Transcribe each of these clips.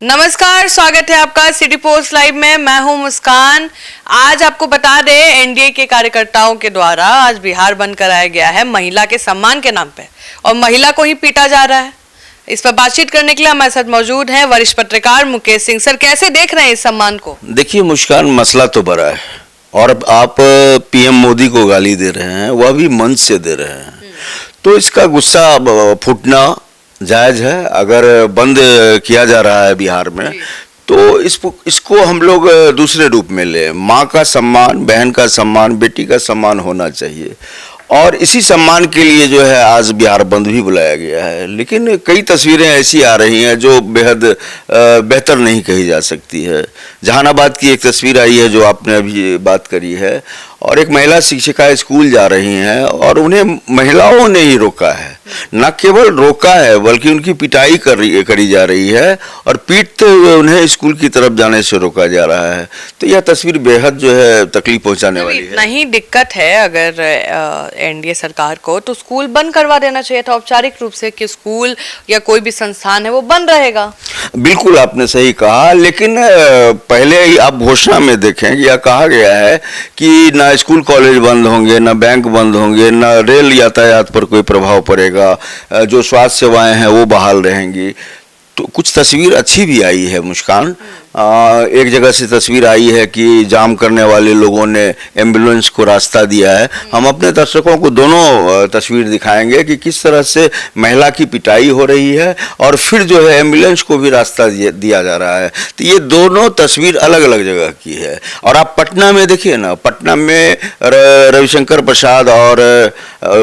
नमस्कार, स्वागत है आपका सिटी पोस्ट लाइव में। मैं हूं मुस्कान। आज आपको बता दें, एनडीए के कार्यकर्ताओं के द्वारा आज बिहार बंद कराया गया है महिला के सम्मान के नाम पे, और महिला को ही पीटा जा रहा है। इस पर बातचीत करने के लिए हमारे साथ मौजूद हैं वरिष्ठ पत्रकार मुकेश सिंह। सर, कैसे देख रहे हैं इस सम्मान को? देखिए मुस्कान, मसला तो बड़ा है और आप पीएम मोदी को गाली दे रहे हैं, वह भी मंच से दे रहे हैं, तो इसका गुस्सा फूटना जायज है। अगर बंद किया जा रहा है बिहार में तो इसको हम लोग दूसरे रूप में ले। माँ का सम्मान, बहन का सम्मान, बेटी का सम्मान होना चाहिए, और इसी सम्मान के लिए जो है आज बिहार बंद भी बुलाया गया है। लेकिन कई तस्वीरें ऐसी आ रही हैं जो बेहद बेहतर नहीं कही जा सकती है। जहानाबाद की एक तस्वीर आई है जो आपने अभी बात करी है, और एक महिला शिक्षिका स्कूल जा रही हैं और उन्हें महिलाओं ने ही रोका है। न केवल रोका है बल्कि उनकी पिटाई करी जा रही है, और पीटते हुए उन्हें स्कूल की तरफ जाने से रोका जा रहा है। तो यह तस्वीर बेहद जो है तकलीफ पहुंचाने वाली है। नहीं, दिक्कत है अगर एनडीए सरकार को, तो स्कूल बंद करवा देना चाहिए था औपचारिक रूप से, कि स्कूल या कोई भी संस्थान है वो बंद रहेगा। बिल्कुल आपने सही कहा, लेकिन पहले ही आप घोषणा में देखें, यह कहा गया है कि ना स्कूल कॉलेज बंद होंगे, ना बैंक बंद होंगे, ना रेल यातायात पर कोई प्रभाव पड़ेगा, जो स्वास्थ्य सेवाएं हैं वो बहाल रहेंगी। तो कुछ तस्वीर अच्छी भी आई है मुस्कान। एक जगह से तस्वीर आई है कि जाम करने वाले लोगों ने एम्बुलेंस को रास्ता दिया है। हम अपने दर्शकों को दोनों तस्वीर दिखाएंगे कि किस तरह से महिला की पिटाई हो रही है और फिर जो है एम्बुलेंस को भी रास्ता दिया जा रहा है। तो ये दोनों तस्वीर अलग अलग जगह की है। और आप पटना में देखिए ना, पटना में रविशंकर प्रसाद और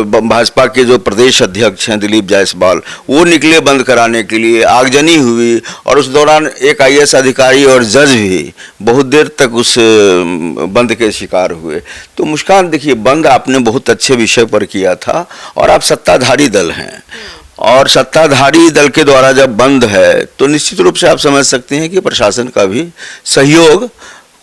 भाजपा के जो प्रदेश अध्यक्ष हैं दिलीप जायसवाल, वो निकले बंद कराने के लिए। आगजनी हुई और उस दौरान एक आईएएस अधिकारी और जज भी बहुत देर तक उस बंद के शिकार हुए। तो मुस्कान, देखिए बंद आपने बहुत अच्छे विषय पर किया था, और आप सत्ताधारी दल हैं, और सत्ताधारी दल के द्वारा जब बंद है तो निश्चित रूप से आप समझ सकते हैं कि प्रशासन का भी सहयोग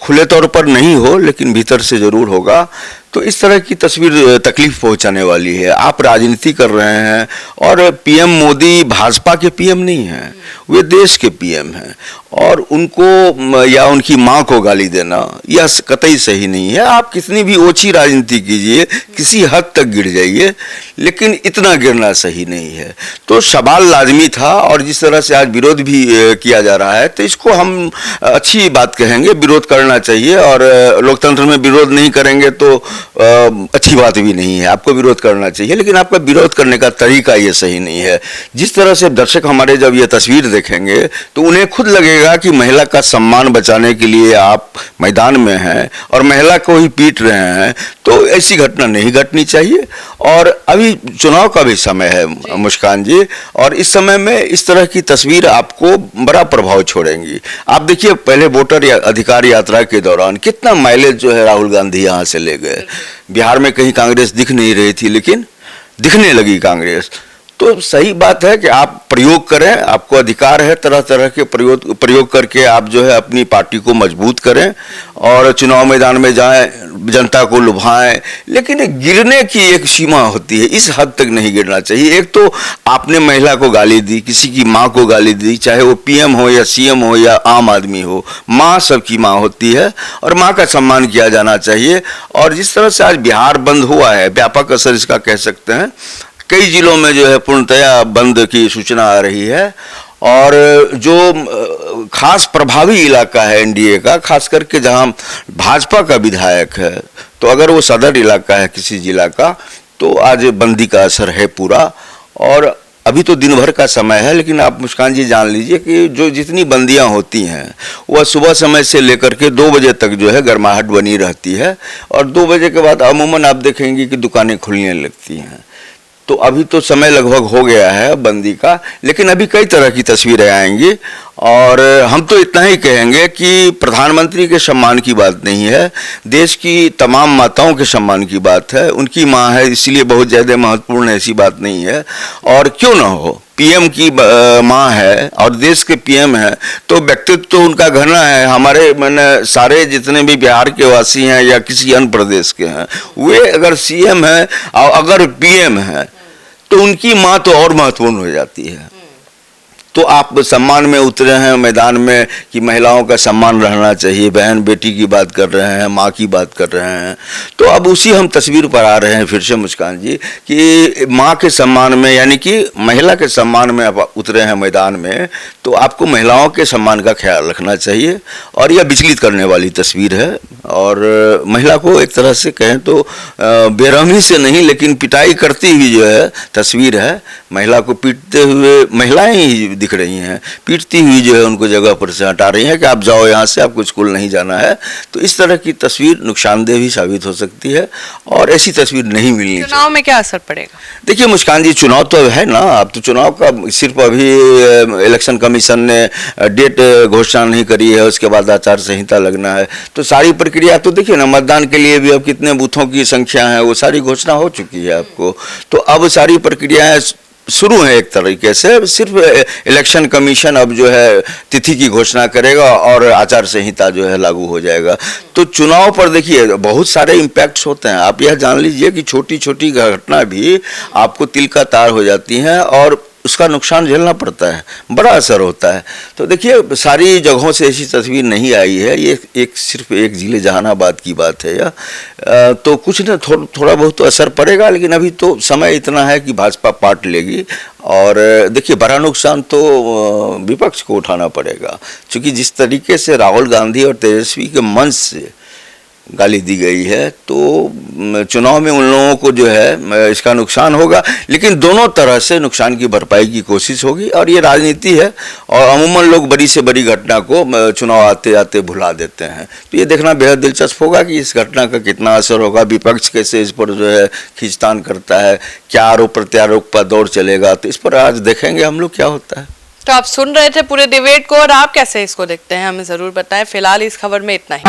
खुले तौर पर नहीं हो लेकिन भीतर से जरूर होगा। तो इस तरह की तस्वीर तकलीफ पहुंचाने वाली है। आप राजनीति कर रहे हैं, और पीएम मोदी भाजपा के पीएम नहीं हैं, वे देश के पीएम हैं, और उनको या उनकी मां को गाली देना यह कतई सही नहीं है। आप कितनी भी ओछी राजनीति कीजिए, किसी हद तक गिर जाइए, लेकिन इतना गिरना सही नहीं है। तो सवाल लाजमी था, और जिस तरह से आज विरोध भी किया जा रहा है तो इसको हम अच्छी बात कहेंगे। विरोध करना चाहिए, और लोकतंत्र में विरोध नहीं करेंगे तो अच्छी बात भी नहीं है। आपको विरोध करना चाहिए, लेकिन आपका विरोध करने का तरीका ये सही नहीं है। जिस तरह से दर्शक हमारे जब ये तस्वीर देखेंगे तो उन्हें खुद लगेगा कि महिला का सम्मान बचाने के लिए आप मैदान में हैं और महिला को ही पीट रहे हैं। तो ऐसी घटना नहीं घटनी चाहिए। और अभी चुनाव का भी समय है मुस्कान जी, और इस समय में इस तरह की तस्वीर आपको बड़ा प्रभाव छोड़ेंगी। आप देखिए, पहले वोटर अधिकार यात्रा के दौरान कितना माइलेज जो है राहुल गांधी यहाँ से ले गए। बिहार में कहीं कांग्रेस दिख नहीं रही थी, लेकिन दिखने लगी कांग्रेस। तो सही बात है कि आप प्रयोग करें, आपको अधिकार है तरह तरह के प्रयोग करके आप जो है अपनी पार्टी को मजबूत करें और चुनाव मैदान में जाएं, जनता को लुभाएं। लेकिन गिरने की एक सीमा होती है, इस हद तक नहीं गिरना चाहिए। एक तो आपने महिला को गाली दी, किसी की माँ को गाली दी, चाहे वो पीएम हो या सीएम हो या आम आदमी हो, माँ सबकी माँ होती है, और माँ का सम्मान किया जाना चाहिए। और जिस तरह से आज बिहार बंद हुआ है, व्यापक असर इसका कह सकते हैं। कई जिलों में जो है पूर्णतया बंद की सूचना आ रही है, और जो खास प्रभावी इलाका है एनडीए का, खास करके जहां भाजपा का विधायक है, तो अगर वो सदर इलाका है किसी जिला का, तो आज बंदी का असर है पूरा। और अभी तो दिन भर का समय है, लेकिन आप मुस्कान जी जान लीजिए कि जो जितनी बंदियां होती हैं वह सुबह समय से लेकर के 2 बजे तक जो है गर्माहट बनी रहती है, और 2 बजे के बाद अमूमन आप देखेंगे कि दुकानें खुलने लगती हैं। तो अभी तो समय लगभग हो गया है बंदी का, लेकिन अभी कई तरह की तस्वीरें आएंगी। और हम तो इतना ही कहेंगे कि प्रधानमंत्री के सम्मान की बात नहीं है, देश की तमाम माताओं के सम्मान की बात है। उनकी माँ है, इसलिए बहुत ज़्यादा महत्वपूर्ण ऐसी बात नहीं है। और क्यों ना हो, पीएम की माँ है और देश के पीएम है, तो व्यक्तित्व तो उनका घना है। हमारे मैंने सारे जितने भी बिहार के वासी हैं या किसी अन्य प्रदेश के हैं, वे अगर सीएम हैं और अगर पीएम हैं तो उनकी माँ तो और महत्वपूर्ण हो जाती है। तो आप सम्मान में उतरे हैं मैदान में कि महिलाओं का सम्मान रहना चाहिए, बहन बेटी की बात कर रहे हैं, माँ की बात कर रहे हैं। तो अब उसी हम तस्वीर पर आ रहे हैं फिर से मुस्कान जी कि माँ के सम्मान में यानी कि महिला के सम्मान में आप उतरे हैं मैदान में, तो आपको महिलाओं के सम्मान का ख्याल रखना चाहिए। और यह विचलित करने वाली तस्वीर है और महिला को एक तरह से कहें तो बेरहमी से नहीं लेकिन पिटाई करती हुई जो है तस्वीर है। महिला को पीटते हुए महिलाएं ही दिख रही हैं, पीटती हुई जो है उनको जगह पर से हटा रही हैं कि आप जाओ यहाँ से, आपको स्कूल नहीं जाना है। तो इस तरह की तस्वीर नुकसानदेह भी साबित हो सकती है और ऐसी तस्वीर नहीं मिलनी चाहिए। चुनाव में क्या असर पड़ेगा? देखिए मुस्कान जी, चुनाव तो है ना, अब तो चुनाव का सिर्फ अभी इलेक्शन कमीशन ने डेट घोषणा नहीं करी है, उसके बाद आचार संहिता लगना है। तो सारी प्रक्रिया तो देखिए ना, मतदान के लिए भी अब कितने बूथों की संख्या है वो सारी घोषणा हो चुकी है आपको। तो अब सारी प्रक्रियाएं शुरू है एक तरीके से, सिर्फ इलेक्शन कमीशन अब जो है तिथि की घोषणा करेगा और आचार संहिता जो है लागू हो जाएगा। तो चुनाव पर देखिए बहुत सारे इम्पैक्ट्स होते हैं। आप यह जान लीजिए कि छोटी छोटी घटना भी आपको तिल का तार हो जाती हैं और उसका नुकसान झेलना पड़ता है, बड़ा असर होता है। तो देखिए सारी जगहों से ऐसी तस्वीर नहीं आई है, ये एक सिर्फ एक जिले जहानाबाद की बात है यह। तो कुछ ना थोड़ा बहुत तो असर पड़ेगा, लेकिन अभी तो समय इतना है कि भाजपा पार्ट लेगी। और देखिए बड़ा नुकसान तो विपक्ष को उठाना पड़ेगा, क्योंकि जिस तरीके से राहुल गांधी और तेजस्वी के मंच से गाली दी गई है तो चुनाव में उन लोगों को जो है इसका नुकसान होगा। लेकिन दोनों तरह से नुकसान की भरपाई की कोशिश होगी और ये राजनीति है और अमूमन लोग बड़ी से बड़ी घटना को चुनाव आते आते भुला देते हैं। तो ये देखना बेहद दिलचस्प होगा कि इस घटना का कितना असर होगा, विपक्ष कैसे इस पर जो है खींचतान करता है, क्या आरोप प्रत्यारोप पर दौर चलेगा। तो इस पर आज देखेंगे हम लोग क्या होता है। तो आप सुन रहे थे पूरे डिबेट को और आप कैसे इसको देखते हैं हमें जरूर बताएं। फिलहाल इस खबर में इतना ही।